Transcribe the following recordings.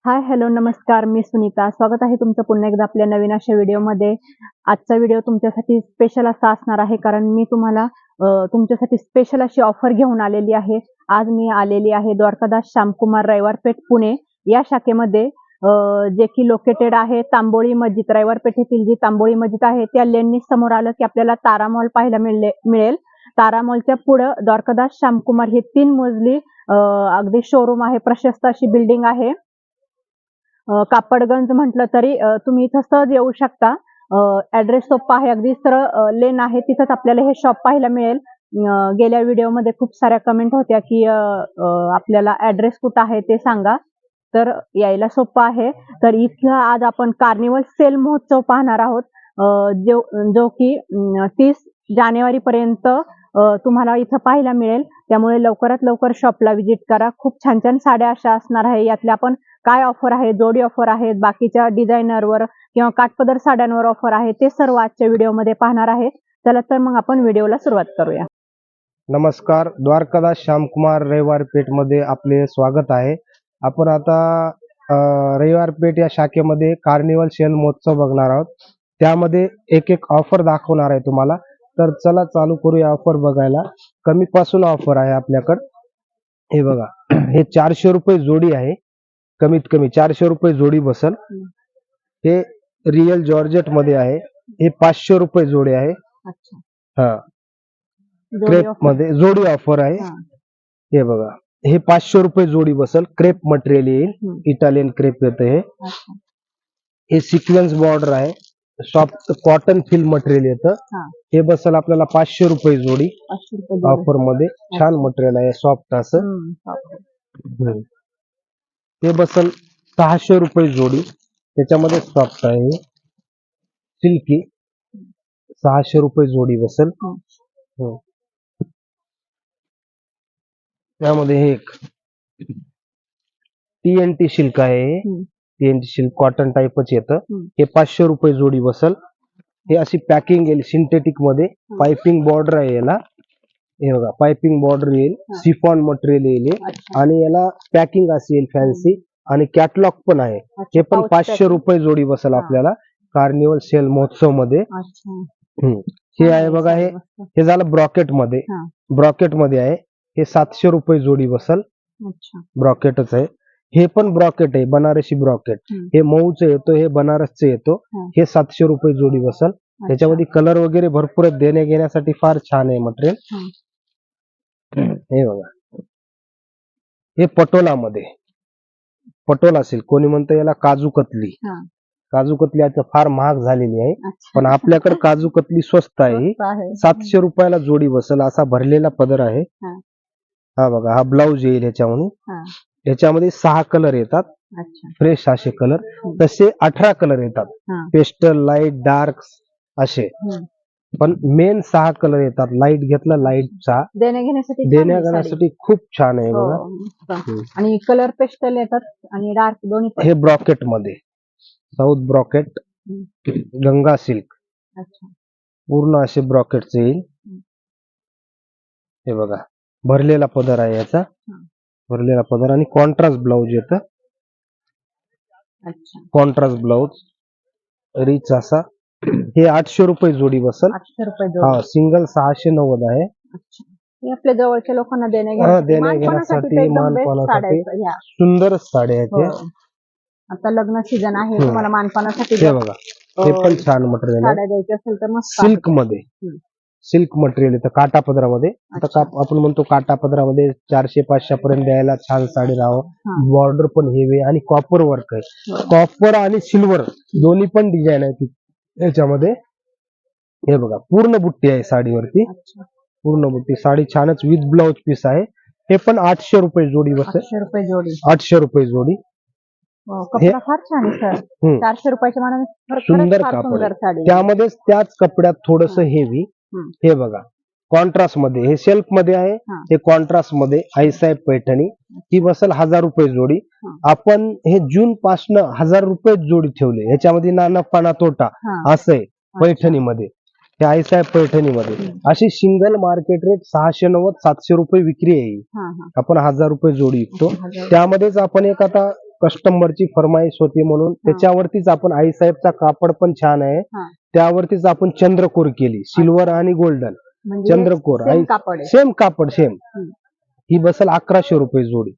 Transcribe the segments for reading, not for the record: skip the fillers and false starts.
हाय, hello, नमस्कार. मी सुनीता. स्वागत आहे तुमचं पुन्हा एकदा आपल्या नवीन अशा व्हिडिओमध्ये. आजचा व्हिडिओ तुमच्यासाठी स्पेशल असा असणार आहे, कारण मी तुम्हाला तुमच्यासाठी स्पेशल अशी ऑफर घेऊन आलेली आहे. आज मी आलेली आहे द्वारकादास श्यामकुमार रविवारपेठ पुणे या शाखेमध्ये, जे की लोकेटेड आहे तांबोळी मस्जिद. रविवारपेठेतील जी तांबोळी मस्जिद आहे त्या लेननी समोर आलं की आपल्याला तारा मॉल पाहायला मिळेल. तारा मॉलच्या पुढं द्वारकादास श्यामकुमार हे 3 मजली अगदी शोरूम आहे. प्रशस्त अशी बिल्डिंग आहे. कापडगंज म्हटलं तरी तुम्ही इथं सहज येऊ शकता. ऍड्रेस सोपा आहे, अगदी सरळ लेन आहे, तिथंच आपल्याला हे शॉप पाहायला मिळेल. गेल्या व्हिडिओमध्ये खूप साऱ्या कमेंट होत्या की आपल्याला ऍड्रेस कुठं आहे ते सांगा, तर यायला सोपं आहे. तर इथं आज आपण कार्निवल सेल महोत्सव पाहणार आहोत, जो की 30 जानेवारी पर्यंत तुम्हाला इथं पाहायला मिळेल. त्यामुळे लवकरात लवकर शॉपला व्हिजिट करा. खूप छान छान साड्या अशा असणार आहे. यातल्या आपण काय ऑफर आहे, जोडी ऑफर आहेत, बाकीच्या डिझायनरवर किंवा काठपदर साड्यांवर ऑफर आहे, ते सर्व आजच्या व्हिडिओमध्ये पाहणार आहे. चला तर मग आपण व्हिडिओला सुरुवात करूया. नमस्कार, द्वारकादास श्यामकुमार रविवारपेठ मध्ये आपले स्वागत आहे. आपण आता रविवारपेठ या शाखेमध्ये कार्निवल सेल महोत्सव बघणार आहोत. त्यामध्ये एक एक ऑफर दाखवणार आहे तुम्हाला. तर चला चालू करूया ऑफर बघायला. कमी पासून ऑफर आहे आपल्याकडे. हे बघा, हे 400 रुपये जोडी आहे. कमीत कमी 400 रुपये जोडी बसल. हे रिअल जॉर्जेट मध्ये आहे. हे 500 रुपये जोडी आहे. हा, क्रेप मध्ये जोडी ऑफर आहे. हे बघा, हे 500 रुपये जोडी बसल. क्रेप मटेरियल येईल, इटालियन क्रेप येतं. हे सिक्वेन्स बॉर्डर आहे, सॉफ्ट कॉटन फिल मटेरियल येतं. हे बसल आपल्याला 500 रुपये जोडी ऑफर मध्ये. छान मटेरियल आहे, सॉफ्ट असं. हे बसल 600 रुपये जोडी. त्याच्यामध्ये सॉफ्ट आहे, सिल्की. 600 रुपये जोडी बसल. त्यामध्ये हे एक TNT सिल्क आहे. TNT सिल्क कॉटन टाइपच येतं. हे 500 रुपये जोडी बसल. हे अशी पॅकिंग येईल सिंथेटिक मध्ये. पाइपिंग बॉर्डर आहे याला. हे बघा, पाइपिंग बॉर्डर येईल, सिफॉन मटेरियल येईल आणि याला पॅकिंग अशी येईल फॅन्सी, आणि कॅटलॉग पण आहे. हे पण 500 रुपये जोडी बसल आपल्याला कार्निवल सेल महोत्सव मध्ये. हे आहे बघा, हे झालं ब्रॉकेट मध्ये. ब्रॉकेट मध्ये आहे. हे 700 रुपये जोडी बसल. ब्रॉकेटच आहे. हे पण ब्रॉकेट आहे, बनारसी ब्रॉकेट. हे मऊचं येतो, हे बनारसचं येतो. हे 700 रुपये जोडी बसल. त्याच्यामध्ये कलर वगैरे भरपूर देण्या घेण्यासाठी फार छान आहे मटेरियल. हे बघा, हे पटोला मध्ये. पटोला सिल्क, कोणी म्हणतं याला काजू कतली. काजू कतली आता फार महाग झालेली आहे, पण आपल्याकडे काजू कतली स्वस्त आहे. 700 रुपयाला जोडी बसल. असा भरलेला पदर आहे. हा बघा, हा ब्लाऊज येईल ह्याच्यामध्ये. ह्याच्यामध्ये 6 कलर येतात, फ्रेश असे कलर. तसे 18 कलर येतात, पेस्टल, लाईट, डार्क असे. पण मेन 6 कलर येतात. लाईट घेतला, लाईटचा देण्या घेण्यासाठी खूप छान आहे बघा. आणि कलर पेस्टल येतात आणि डार्क दोन्ही. हे ब्रॉकेट मध्ये, साऊथ ब्रॉकेट, गंगा सिल्क. पूर्ण असे ब्रॉकेटचे येईल. हे बघा, भरलेला पदर आहे याचा. भरलेला पदर आणि कॉन्ट्रास्ट ब्लाऊज येतं. कॉन्ट्रास्ट ब्लाऊज रिच असा. हे 800 रुपये जोडी बसल. हा, सिंगल 690 आहे. आपल्या जवळच्या लोकांना देण्या घेण्यासाठी, मानपानासाठी सुंदर साड्या आहेत. आता लग्न सीझन आहे, तुम्हाला मानपानासाठी. हे बघा, हे पण छान मटेरियल आहे. द्यायची असेल तर मस्त सिल्क मध्ये. सिल्क मटेरियल येतं काटा पदरामध्ये. आता आपण म्हणतो काटा पदरामध्ये 400-500 पर्यंत द्यायला छान साडी राहावं. बॉर्डर पण हेवी आणि कॉपर वर्क आहे. कॉपर आणि सिल्वर दोन्ही पण डिझाईन आहे याच्यामध्ये. हे बघा, पूर्ण बुट्टी आहे साडीवरती. पूर्ण बुट्टी. साडी छानच विथ ब्लाउज पीस आहे. हे पण 800 रुपये जोडी बसेल. 800 रुपये जोडी. कपडा फार छान आहे सर. 400 रुपयाच्या मानाने सुंदर कापड. त्यामध्येच त्याच कपड्यात थोडस हेवी. हे बघा, कॉन्ट्रास्ट मध्ये. हे सेल्फ मध्ये आहे. हे कॉन्ट्रास्ट मध्ये आईसाहेब पैठणी. ही बसल 1000 रुपये जोडी. आपण हे जून पासनं 1000 रुपये जोडी ठेवले. ह्याच्यामध्ये ना नफा ना तोटा असं आहे पैठणी मध्ये. हे आईसाहेब पैठणी मध्ये अशी सिंगल मार्केट रेट 690-700 रुपये विक्री आहे. आपण 1000 रुपये जोडी विकतो. त्यामध्येच आपण एक आता कस्टमरची फरमाईश होती म्हणून त्याच्यावरतीच आपण आईसाहेबचा कापड पण छान आहे, त्यावरतीच आपण चंद्रकोर केली, सिल्वर आणि गोल्डन चंद्रकोर सेम कापड सेम. ही बसल 1100 रुपये जोडी.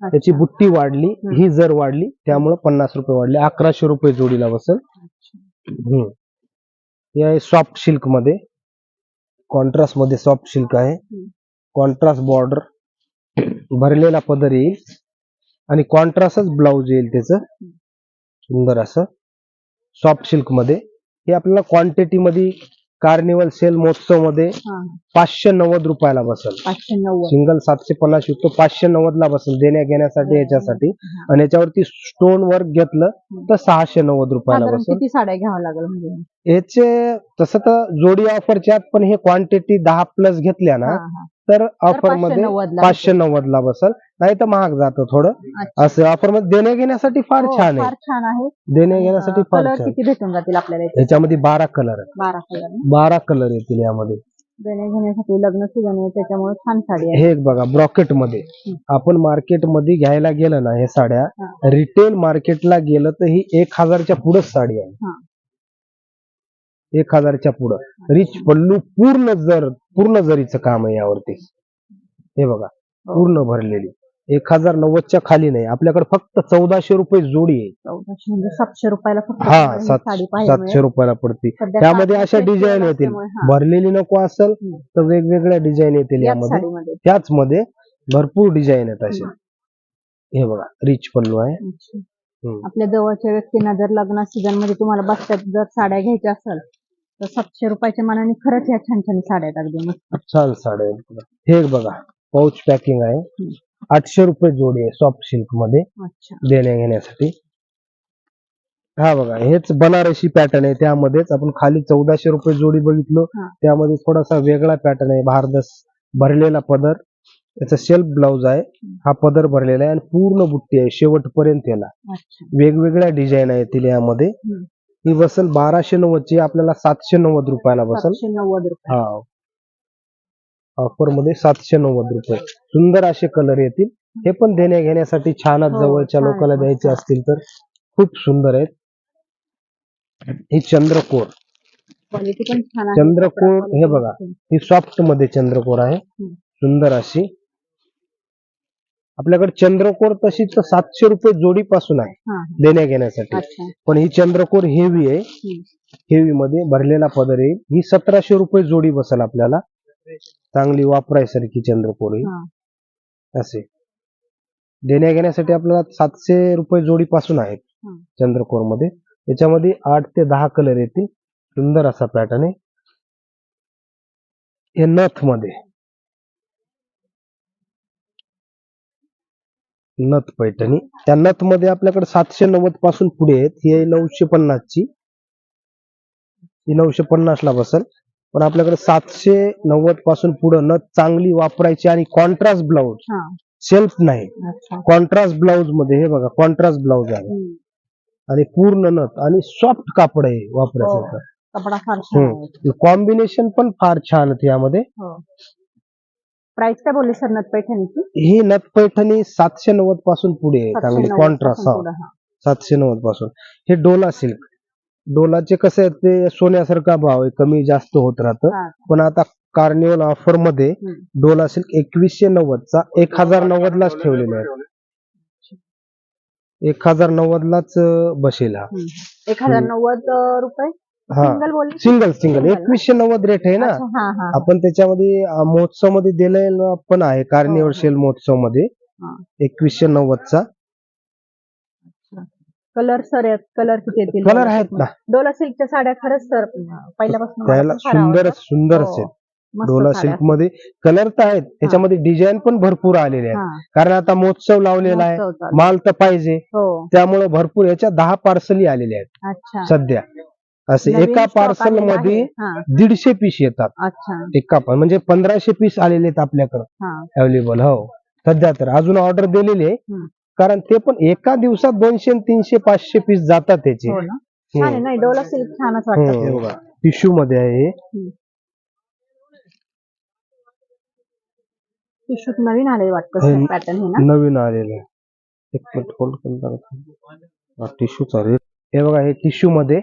त्याची बुट्टी वाढली, ही जर वाढली त्यामुळे 50 रुपये वाढले, 1100 रुपये जोडीला बसल. हे आहे सॉफ्ट सिल्क मध्ये, कॉन्ट्रास्ट मध्ये सॉफ्ट सिल्क आहे, कॉन्ट्रास्ट बॉर्डर, भरलेला पदर येईल आणि कॉन्ट्रास्टच ब्लाउज येईल त्याचं सुंदर असं सॉफ्ट सिल्क मध्ये. हे आपल्याला क्वांटिटी मध्ये कार्निवल सेल महोत्सव मध्ये 590 रुपयाला बसल. सिंगल 750 युक्त 590 ला बसल देण्या घेण्यासाठी याच्यासाठी. आणि याच्यावरती स्टोन वर्क घेतलं तर 690 रुपयाला बसल. किती साड्या घ्यावं लागेल म्हणजे याचे तसं तर जोडी ऑफरच्या आत, पण हे क्वांटिटी 10 प्लस घेतल्या ना तर ऑफर मध्ये 590 ला बसल, नाही तर महाग जातं थोडं. असं ऑफर मध्ये देण्या घेण्यासाठी फार छान आहे. देण्या घेण्यासाठी फार छान. किती भेटून जातील आपल्याला याच्यामध्ये 12 कलर आहेत. 12 कलर येतील यामध्ये. देण्या घेण्यासाठी लग्न सीझन आहे त्याच्यामुळे छान साडी आहे. हे बघा ब्रॉकेट मध्ये, आपण मार्केट मध्ये घ्यायला गेलं ना हे साड्या, रिटेल मार्केटला गेलं तर ही 1000च्या पुढेच साडी आहे. 1000च्या पुढं रिच पल्लू, पूर्ण जरीचं काम आहे यावरती. हे बघा पूर्ण भरलेली, 1090च्या खाली नाही. आपल्याकडे फक्त 1400 रुपये जोडी आहे. 1400 म्हणजे 700 रुपयाला फक्त. 700 रुपयाला पडते. त्यामध्ये अशा डिझाईन येतील, भरलेली नको असेल तर वेगवेगळ्या डिझाईन येतील यामध्ये. त्याच मध्ये भरपूर डिझाईन आहेत असे. हे बघा रिच पल्लू आहे. आपल्या जवळच्या व्यक्तींना जर लग्न सीझन मध्ये तुम्हाला बसतात जर साड्या घ्यायच्या असेल तर 700 रुपयाच्या मानाने खरंच ह्या छान छान साड्या आहेत, अगदी मस्त छान साड्या आहेत. हे बघा पाऊच पॅकिंग आहे, 800 रुपये जोडी आहे सॉफ्ट सिल्क मध्ये देण्या घेण्यासाठी. हा बघा हेच बनारसी पॅटर्न आहे, त्यामध्येच आपण खाली 1400 रुपये जोडी बघितलो, त्यामध्ये थोडासा वेगळा पॅटर्न आहे. भारदस भरलेला पदर, याचा सेल्फ ब्लाउज आहे, हा पदर भरलेला आहे आणि पूर्ण बुट्टी आहे शेवटपर्यंत. याला वेगवेगळ्या डिझाईन येतील यामध्ये. ही बसल 1290 ची, आपल्याला 790 रुपयाला बसल. हा ऑफर मध्ये 790 रुपये. सुंदर असे कलर येतील. हे पण देण्या घेण्यासाठी छान, जवळच्या लोकांना द्यायचे असतील तर खूप सुंदर आहेत. ही चंद्रकोर, चंद्रकोर हे बघा, ही सॉफ्ट मध्ये चंद्रकोर आहे, सुंदर अशी. आपल्याकडे चंद्रकोर तशी तर 700 रुपये जोडी पासून आहे देण्या घेण्यासाठी, पण ही चंद्रकोर हेवी आहे. हेवी मध्ये भरलेला पदर येईल. ही 1700 रुपये जोडी बसल आपल्याला. चांगली वापरायसारखी चंद्रकोर ही. असे देण्या घेण्यासाठी आपल्याला 700 रुपये जोडी पासून आहेत चंद्रकोर मध्ये. याच्यामध्ये 8 ते 10 कलर येतील. सुंदर असा पॅटर्न आहे. हे नथ मध्ये, नथ पैठणी. त्या नथ मध्ये आपल्याकडे 790 पासून पुढे आहेत. ही आहे 950 ची, ही 950 ला बसल. पण आपल्याकडे 790 पासून पुढे नथ चांगली वापरायची आणि कॉन्ट्रास्ट ब्लाउज, सेल्फ नाही, कॉन्ट्रास्ट ब्लाउज मध्ये. हे बघा कॉन्ट्रास्ट ब्लाउज आहे आणि पूर्ण नथ आणि सॉफ्ट कापड आहे वापरायचं. कॉम्बिनेशन पण फार छान आहे यामध्ये. प्राइस काय बोलले सर नथ पैठणीची? ही नथ पैठणी 790 पासून पुढे आहे, चांगली कॉन्ट्रास्ट. 790 पासून. हे डोला सिल्क, डोलाचे कसं आहे ते सोन्यासारखा भाव आहे, कमी जास्त होत राहतं. पण आता कार्निवल ऑफर मध्ये डोला सिल्क 2190 चा 1090 लाच ठेवलेला आहे. 1090 लाच बसेल हा. 1090 रुपये सिंगल 2190 रेट आहे ना. आपण त्याच्यामध्ये महोत्सव मध्ये दिलेला पण आहे, कार्निवल सेल महोत्सव मध्ये 2190 चा. कलर सर, कलर किती येतील? कलर आहेत ना. डोला सिल्कच्या साड्या खरंच सर पहिल्यापासून त्याला सुंदर असेल. डोला सिल्क मध्ये कलर तर आहेत, त्याच्यामध्ये डिझाईन पण भरपूर आलेले आहेत. कारण आता महोत्सव लावलेला आहे, माल तर पाहिजे, त्यामुळे भरपूर याच्या 10 पार्सली आलेले आहेत सध्या. असे एका पार्सल मध्ये 150 पीस येतात. एका म्हणजे 1500 पीस आलेले आहेत आपल्याकडे अवेलेबल. हो सध्या तर अजून ऑर्डर दिलेली आहे, कारण ते पण एका दिवसात 200, 300, 500 पीस जातात त्याचे. डोला सिल्क छानच वाटतं. टिश्यू मध्ये आहे. टिश्यू नवीन आले वाटतं पॅटर्न, हे ना नवीन आलेलं आहे. एक मिनिट होल्ड करणार. टिश्यूचा रेट हे बघा, हे टिश्यू मध्ये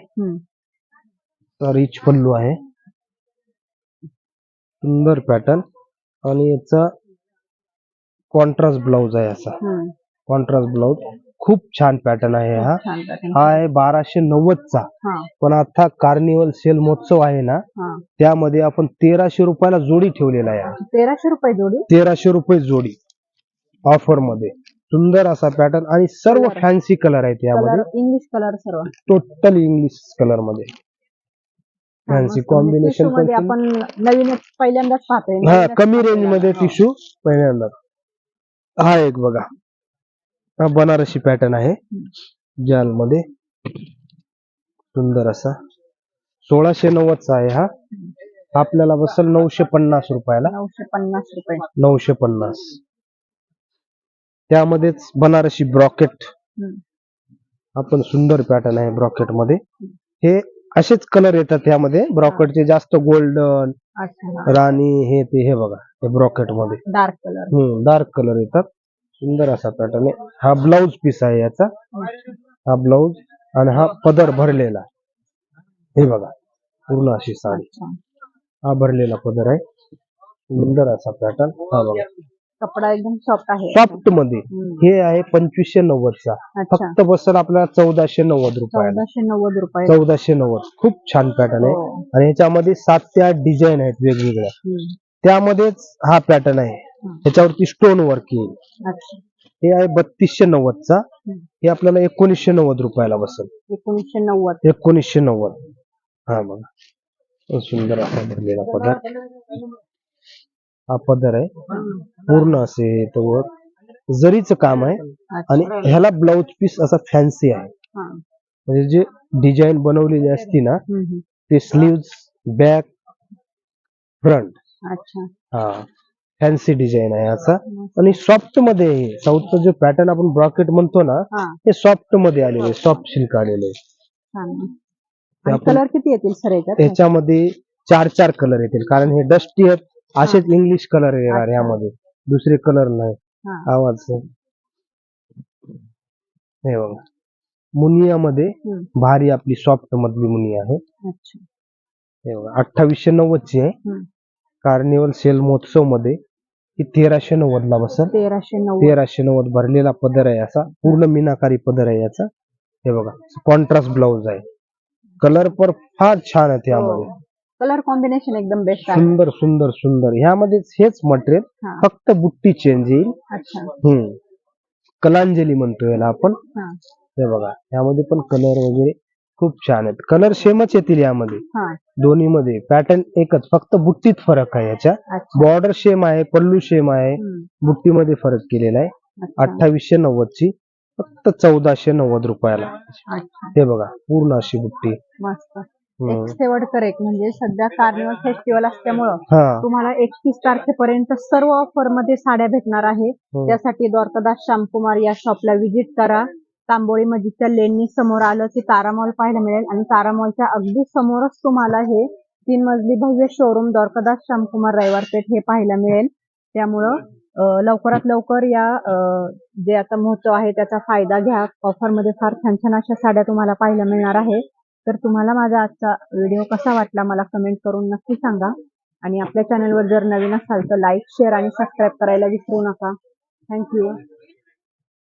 रिच पल्लू आहे, सुंदर पॅटर्न, आणि याचा कॉन्ट्रास्ट ब्लाउज आहे. असा कॉन्ट्रास्ट ब्लाउज, खूप छान पॅटर्न आहे हा. हा आहे 1290 चा. पण आता कार्निवल सेल महोत्सव आहे ना, त्यामध्ये आपण 1300 रुपयाला जोडी ठेवलेला आहे. 1300 रुपये जोडी, 1300 रुपये जोडी ऑफर मध्ये. सुंदर असा पॅटर्न आणि सर्व फॅन्सी कलर आहेत यामध्ये, इंग्लिश कलर सर्व टोटल इंग्लिश कलर मध्ये. फॅन्सी कॉम्बिनेशन मध्ये आपण नवीन पहिल्यांदाच पाहतोय. हा, कमी रेंज मध्ये टिश्यू पहिल्यांदा. हा एक बघा, हा बनारसी पॅटर्न आहे जाल मध्ये, सुंदर असा 1690 चा आहे हा. आपल्याला बसेल 950 रुपयाला. 950 रुपये. 950. त्यामध्येच बनारसी ब्रॉकेट, आपण सुंदर पॅटर्न आहे ब्रॉकेट मध्ये. हे असेच कलर येतात यामध्ये ब्रॉकेटचे, जास्त गोल्डन, राणी, हे ते. हे बघा, हे ब्रॉकेट मध्ये डार्क कलर, डार्क कलर येतात. सुंदर असा पॅटर्न आहे. हा ब्लाउज पीस आहे याचा, हा ब्लाउज, आणि हा पदर भरलेला. हे बघा, पूर्ण अशी साडी, हा भरलेला पदर आहे. सुंदर असा पॅटर्न. हा बघा, कपडा एकदम सॉफ्ट आहे, सॉफ्ट मध्ये. हे आहे 2590 चा. फक्त बसेल आपल्याला 1490 रुपयाला. 1490 रुपये. 1490. खूप छान पॅटर्न आहे. आणि ह्याच्यामध्ये 7 ते 8 डिझाईन आहेत वेगवेगळ्या. त्यामध्येच हा पॅटर्न आहे, ह्याच्यावरती स्टोन वर्क येईल. हे आहे 3290 चा. हे आपल्याला 1990 रुपयाला बसेल. 1990. हा बघा, सुंदर असा भरलेला पदर. हा पदर आहे, पूर्ण असे तो जरीचं काम आहे, आणि ह्याला ब्लाउज पीस असा फॅन्सी आहे. म्हणजे जे डिझाईन बनवलेली असती ना, ते स्लीव्स, बॅक, फ्रंट, हा फॅन्सी डिझाईन आहे असा. आणि सॉफ्ट मध्ये, साऊथचा जो पॅटर्न आपण ब्रॉकेट म्हणतो ना, ते सॉफ्ट मध्ये आलेले, सॉफ्ट सिल्क आलेले. कलर किती येतील सर याच्यात? याच्यामध्ये 4 कलर येतील, कारण हे डस्टी आहेत. असेच इंग्लिश कलर येणार यामध्ये, दुसरे कलर नाही. आवाज हे बघा, मुनिया मध्ये भारी आपली सॉफ्ट मधली मुनिया आहे. हे बघा, 2890 ची आहे. कार्निवल सेल महोत्सव मध्ये ही 1390 ला बसेल. 1390 भरलेला पदर आहे असा, पूर्ण मीनाकारी पदर आहे याचा. हे बघा, कॉन्ट्रास्ट ब्लाउज आहे. कलर पर फार छान आहे यामध्ये, कलर कॉम्बिनेशन एकदम बेस्ट आहे. सुंदर सुंदर सुंदर. ह्यामध्ये हेच मटेरियल, फक्त बुट्टी चेंज येईल. कलांजली म्हणतो याला आपण. हे बघा, यामध्ये पण कलर वगैरे खूप छान आहेत. कलर सेमच येतील यामध्ये, दोन्ही मध्ये पॅटर्न एकच, फक्त बुट्टीत फरक आहे. याच्या बॉर्डर सेम आहे, पल्लू सेम आहे, बुट्टीमध्ये फरक केलेला आहे. 2890 ची, फक्त 1490 रुपयाला. हे बघा, पूर्ण अशी बुट्टी. मस्त. एक शेवटकर एक, म्हणजे सध्या कार्निवल फेस्टिवल असल्यामुळं तुम्हाला 31 तारखेपर्यंत सर्व ऑफर मध्ये साड्या भेटणार आहे. त्यासाठी द्वारकादास श्यामकुमार या शॉपला व्हिजिट करा. तांबोळी मस्जिदच्या लेननी समोर आलं की तारा मॉल पाहायला मिळेल, आणि तारा मॉलच्या अगदी समोरच तुम्हाला हे 3 मजली भव्य शोरूम द्वारकादास श्यामकुमार रविवार पेठ हे पाहायला मिळेल. त्यामुळं लवकरात लवकर या जे आता महोत्सव आहे त्याचा फायदा घ्या. ऑफर मध्ये फार छान छान अशा साड्या तुम्हाला पाहायला मिळणार आहे. तर तुम्हाला माझा आजचा व्हिडिओ कसा वाटला मला कमेंट करून नक्की सांगा. आणि आपल्या चॅनलवर जर नवीन असाल तर लाईक, शेअर आणि सबस्क्राईब करायला विसरू नका. थँक्यू.